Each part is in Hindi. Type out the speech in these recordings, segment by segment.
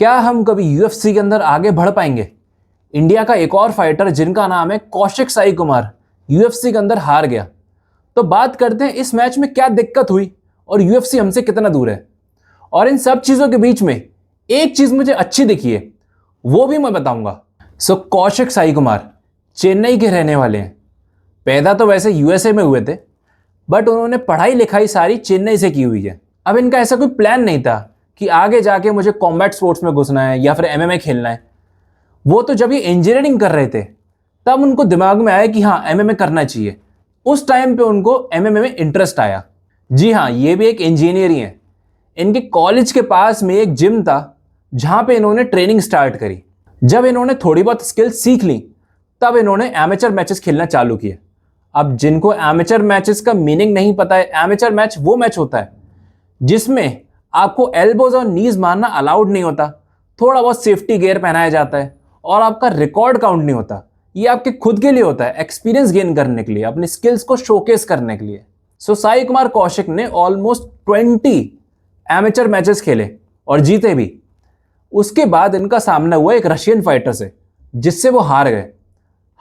क्या हम कभी यूएफसी के अंदर आगे बढ़ पाएंगे? इंडिया का एक और फाइटर जिनका नाम है कौशिक साई कुमार, यूएफसी के अंदर हार गया। तो बात करते हैं इस मैच में क्या दिक्कत हुई और यूएफसी हमसे कितना दूर है। और इन सब चीजों के बीच में एक चीज मुझे अच्छी दिखी है, वो भी मैं बताऊंगा। कौशिक साई कुमार चेन्नई के रहने वाले हैं। पैदा तो वैसे यूएसए में हुए थे, बट उन्होंने पढ़ाई लिखाई सारी चेन्नई से की हुई है। अब इनका ऐसा कोई प्लान नहीं था कि आगे जाके मुझे कॉम्बैट स्पोर्ट्स में घुसना है या फिर एमएमए खेलना है। वो तो जब ये इंजीनियरिंग कर रहे थे तब उनको दिमाग में आया कि हाँ एमएमए करना चाहिए। उस टाइम पे उनको एमएमए में इंटरेस्ट आया। जी हाँ, ये भी एक इंजीनियर ही है। इनके कॉलेज के पास में एक जिम था जहां पे इन्होंने ट्रेनिंग स्टार्ट करी। जब इन्होंने थोड़ी बहुत स्किल सीख ली तब इन्होंने एमेचर मैचेस खेलना चालू किए। अब जिनको एमेचर मैचेस का मीनिंग नहीं पता है, एमेचर मैच वो मैच होता है जिसमें आपको एल्बोज और नीज मारना अलाउड नहीं होता, थोड़ा बहुत सेफ्टी गियर पहनाया जाता है और आपका रिकॉर्ड काउंट नहीं होता। ये आपके खुद के लिए होता है, एक्सपीरियंस गेन करने के लिए, अपनी स्किल्स को शोकेस करने के लिए। साई कुमार कौशिक ने ऑलमोस्ट 20 एमेचर मैचेस खेले और जीते भी। उसके बाद इनका सामना हुआ एक रशियन फाइटर से जिससे वो हार गए।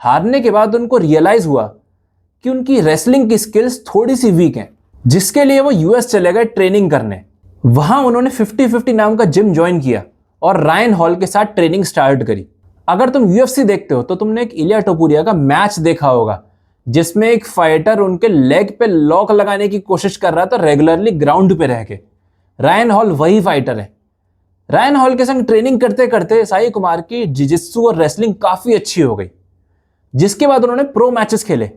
हारने के बाद उनको रियलाइज हुआ कि उनकी रेसलिंग की स्किल्स थोड़ी सी वीक हैं, जिसके लिए वो यूएस चले गए ट्रेनिंग करने। वहां उन्होंने 50-50 नाम का जिम ज्वाइन किया और रायन हॉल के साथ ट्रेनिंग स्टार्ट करी। अगर तुम यूएफसी देखते हो तो तुमने एक इलिया टोपुरिया का मैच देखा होगा जिसमें एक फाइटर उनके लेग पे लॉक लगाने की कोशिश कर रहा था रेगुलरली ग्राउंड पे रह के। रायन हॉल वही फाइटर है। रायन हॉल के संग ट्रेनिंग करते करते साई कुमार की जिजित्सु और रेसलिंग काफी अच्छी हो गई, जिसके बाद उन्होंने प्रो मैचेस खेले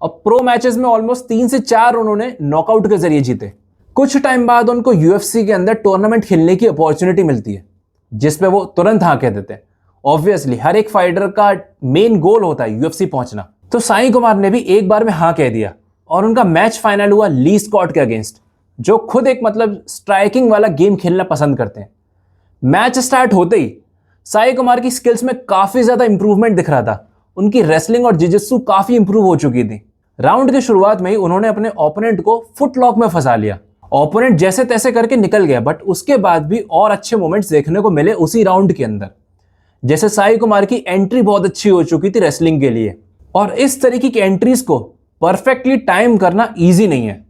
और प्रो मैचेस में ऑलमोस्ट 3 से 4 उन्होंने नॉकआउट के जरिए जीते। कुछ टाइम बाद उनको यूएफसी के अंदर टूर्नामेंट खेलने की अपॉर्चुनिटी मिलती है जिसपे वो तुरंत हाँ कह देते हैं। ऑब्वियसली हर एक फाइटर का मेन गोल होता है यूएफसी पहुंचना। तो साई कुमार ने भी एक बार में हाँ कह दिया और उनका मैच फाइनल हुआ ली स्कॉट के अगेंस्ट, जो खुद एक स्ट्राइकिंग वाला गेम खेलना पसंद करते हैं। मैच स्टार्ट होते ही साई कुमार की स्किल्स में काफी ज्यादा इंप्रूवमेंट दिख रहा था। उनकी रेसलिंग और जिजित्सु काफी इंप्रूव हो चुकी थी। राउंड की शुरुआत में ही उन्होंने अपने ओपोनेंट को फुटलॉक में फंसा लिया। ओपोनेंट जैसे तैसे करके निकल गया, बट उसके बाद भी और अच्छे मोमेंट्स देखने को मिले उसी राउंड के अंदर। जैसे साई कुमार की एंट्री बहुत अच्छी हो चुकी थी रेसलिंग के लिए, और इस तरीके की एंट्रीज को परफेक्टली टाइम करना इजी नहीं है।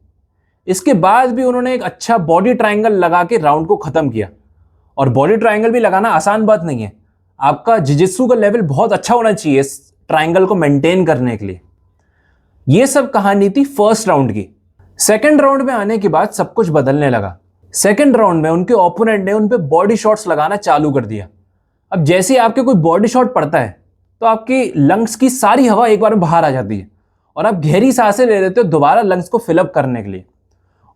इसके बाद भी उन्होंने एक अच्छा बॉडी ट्रायंगल लगा के राउंड को खत्म किया। और बॉडी ट्रायंगल भी लगाना आसान बात नहीं है, आपका जिजित्सु का लेवल बहुत अच्छा होना चाहिए इस ट्रायंगल को मेंटेन करने के लिए। यह सब कहानी थी फर्स्ट राउंड की। सेकंड राउंड में आने के बाद सब कुछ बदलने लगा। सेकंड राउंड में उनके ओपोनेंट ने उन पे बॉडी शॉट्स लगाना चालू कर दिया। अब जैसे ही आपके कोई बॉडी शॉट पड़ता है तो आपकी लंग्स की सारी हवा एक बार में बाहर आ जाती है और आप गहरी सांसें ले लेते हो दोबारा लंग्स को फिलअप करने के लिए।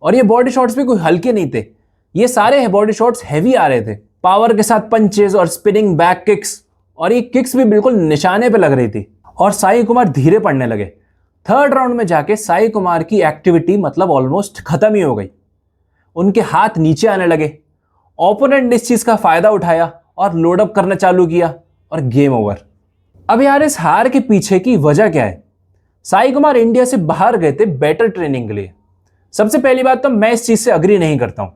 और ये बॉडी शॉट्स भी कोई हल्के नहीं थे, ये सारे बॉडी शॉट्स हैवी आ रहे थे, पावर के साथ पंचेस और स्पिनिंग बैक किक्स, और ये किक्स भी बिल्कुल निशाने पे लग रही थी और साई कुमार धीरे पड़ने लगे। थर्ड राउंड में जाके साई कुमार की एक्टिविटी ऑलमोस्ट खत्म ही हो गई। उनके हाथ नीचे आने लगे। ओपोनेंट ने इस चीज का फायदा उठाया और लोडअप करना चालू किया और गेम ओवर। अब यार इस हार के पीछे की वजह क्या है? साई कुमार इंडिया से बाहर गए थे बेटर ट्रेनिंग के लिए। सबसे पहली बात तो मैं इस चीज से अग्री नहीं करता हूं।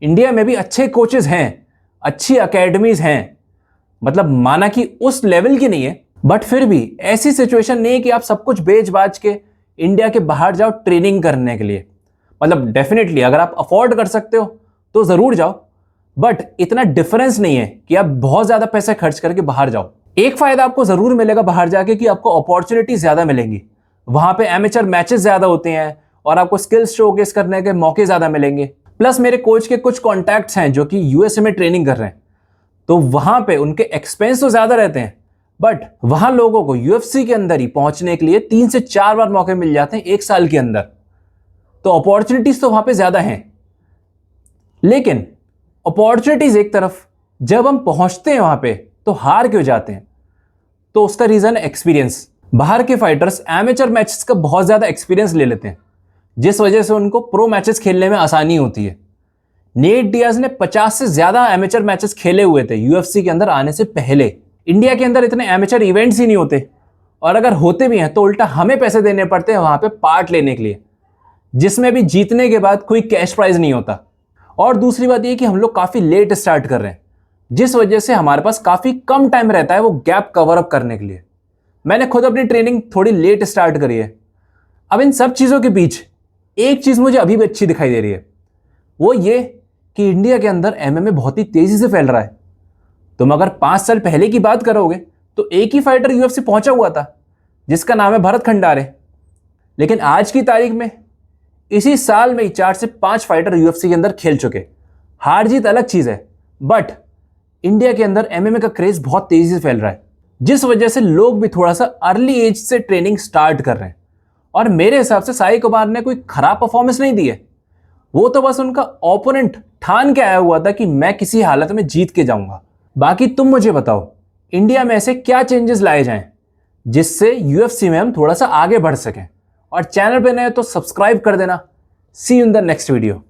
इंडिया में भी अच्छे कोचेस हैं, अच्छी अकेडमीज हैं, माना कि उस लेवल की नहीं है, बट फिर भी ऐसी सिचुएशन नहीं है कि आप सब कुछ बेच बाच के इंडिया के बाहर जाओ ट्रेनिंग करने के लिए। डेफिनेटली अगर आप अफोर्ड कर सकते हो तो जरूर जाओ, बट इतना डिफरेंस नहीं है कि आप बहुत ज्यादा पैसे खर्च करके बाहर जाओ। एक फायदा आपको जरूर मिलेगा बाहर जाके कि आपको अपॉर्चुनिटी ज्यादा मिलेंगी। वहां पे एमेचर मैचेस ज्यादा होते हैं और आपको स्किल्स शोकेस करने के मौके ज्यादा मिलेंगे। प्लस मेरे कोच के कुछ कॉन्टैक्ट्स हैं जो कि यूएसए में ट्रेनिंग कर रहे हैं, तो वहां पे उनके एक्सपेंस तो ज्यादा रहते हैं, बट वहां लोगों को यूएफसी के अंदर ही पहुंचने के लिए 3 से 4 बार मौके मिल जाते हैं एक साल के अंदर। तो अपॉर्चुनिटीज तो वहां पे ज्यादा हैं, लेकिन अपॉर्चुनिटीज एक तरफ, जब हम पहुंचते हैं वहां पे तो हार क्यों जाते हैं? तो उसका रीजन है एक्सपीरियंस। बाहर के फाइटर्स एमेचर मैचेस का बहुत ज्यादा एक्सपीरियंस ले लेते हैं, जिस वजह से उनको प्रो मैचेस खेलने में आसानी होती है। नेट डियाज ने 50 से ज्यादा एमेचर मैचेस खेले हुए थे यूएफसी के अंदर आने से पहले। इंडिया के अंदर इतने एमेचर इवेंट्स ही नहीं होते, और अगर होते भी हैं तो उल्टा हमें पैसे देने पड़ते हैं वहां पे पार्ट लेने के लिए, जिसमें भी जीतने के बाद कोई कैश प्राइज नहीं होता। और दूसरी बात यह कि हम लोग काफी लेट स्टार्ट कर रहे हैं। जिस वजह से हमारे पास काफी कम टाइम रहता है वो गैप कवर अप करने के लिए। मैंने खुद अपनी ट्रेनिंग थोड़ी लेट स्टार्ट करी है। अब इन सब चीजों के बीच एक चीज मुझे अभी भी अच्छी दिखाई दे रही है, वो ये कि इंडिया के अंदर एमएमए बहुत ही तेजी से फैल रहा है। तुम अगर 5 साल पहले की बात करोगे तो एक ही फाइटर यूएफसी पहुंचा हुआ था जिसका नाम है भरत खंडारे। लेकिन आज की तारीख में इसी साल में ही 4 से 5 फाइटर यूएफसी के अंदर खेल चुके। हार जीत अलग चीज है, बट इंडिया के अंदर एमएमए का क्रेज बहुत तेजी से फैल रहा है, जिस वजह से लोग भी थोड़ा सा अर्ली एज से ट्रेनिंग स्टार्ट कर रहे हैं। और मेरे हिसाब से साई कुमार ने कोई खराब परफॉर्मेंस नहीं दी है। वो तो बस उनका ओपोनेंट ठान के आया हुआ था कि मैं किसी हालत में जीत के जाऊंगा। बाकी तुम मुझे बताओ, इंडिया में ऐसे क्या चेंजेस लाए जाएं जिससे यूएफसी में हम थोड़ा सा आगे बढ़ सकें। और चैनल पे नए तो सब्सक्राइब कर देना। See you in the next video.